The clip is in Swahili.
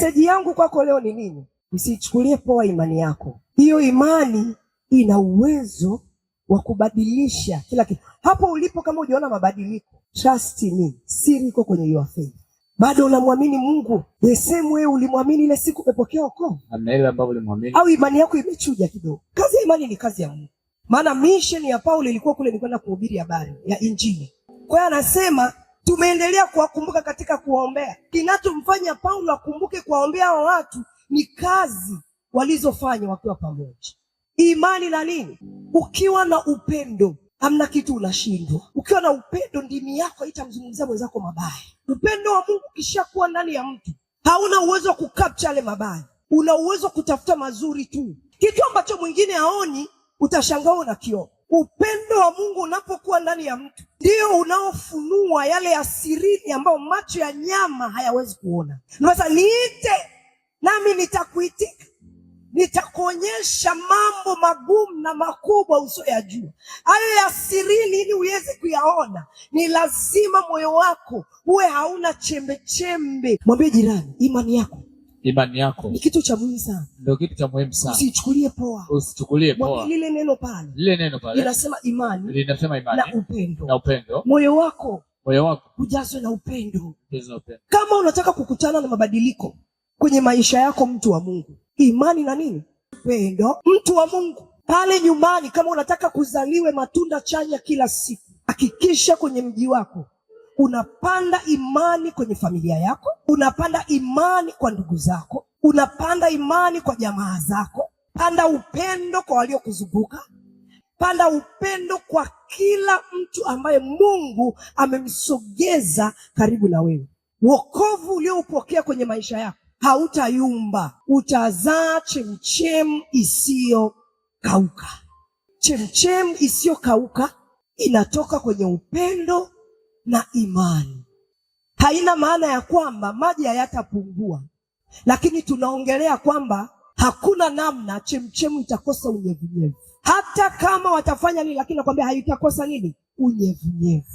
Meseji yangu kwako leo ni nini? Usichukulie poa imani yako. Hiyo imani ina uwezo wa kubadilisha kila kitu. Hapo ulipo kama hujaona mabadiliko, trust me, siri iko kwenye your faith. Bado unamwamini Mungu the same way ulimwamini ile siku umepokea wokovu? Amna ile ambayo ulimwamini. Au imani yako imechuja kidogo? Kazi ya imani ni kazi ya Mungu. Maana mission ya Paulo ilikuwa kule, ni kwenda kuhubiri habari ya Injili. Kwa hiyo anasema tumeendelea kuwakumbuka katika kuwaombea. Kinachomfanya Paulo akumbuke kuwaombea hao watu ni kazi walizofanya wakiwa pamoja. Imani na nini? Ukiwa na upendo hamna kitu unashindwa. Ukiwa na upendo, ndimi yako haitamzungumzia mwenzako mabaya. Upendo wa Mungu ukishakuwa ndani ya mtu, hauna uwezo wa kukapcha yale mabaya, una uwezo wa kutafuta mazuri tu. Kitu ambacho mwingine haoni, utashangaa unakiona. Upendo wa Mungu unapokuwa ndani ya mtu, ndio unaofunua yale ya sirini ambayo macho ya nyama hayawezi kuona. Sasa niite nami nitakuitika, nitakuonyesha mambo magumu na makubwa usioyajua. Hayo ya sirini, ili uweze kuyaona, ni lazima moyo wako uwe hauna chembe chembe. Mwambie jirani, imani yako ni kitu cha muhimu sana. Ndio kitu cha muhimu sana. Usichukulie poa. Mwambie lile neno pale. Linasema imani na upendo. Moyo wako ujazwe na upendo. Kama unataka kukutana na mabadiliko kwenye maisha yako, mtu wa Mungu, imani na nini? Upendo. Mtu wa Mungu, pale nyumbani, kama unataka kuzaliwe matunda chanya kila siku, hakikisha kwenye mji wako unapanda imani kwenye familia yako, unapanda imani kwa ndugu zako, unapanda imani kwa jamaa zako. Panda upendo kwa waliokuzunguka, panda upendo kwa kila mtu ambaye Mungu amemsogeza karibu na wewe. Wokovu ulioupokea kwenye maisha yako hautayumba, utazaa chemchem isiyokauka. Chemchem isiyokauka inatoka kwenye upendo na imani. Haina maana ya kwamba maji hayatapungua, lakini tunaongelea kwamba hakuna namna chemchemu itakosa unyevunyevu. Hata kama watafanya nini, lakini nakwambia haitakosa nini? Unyevunyevu.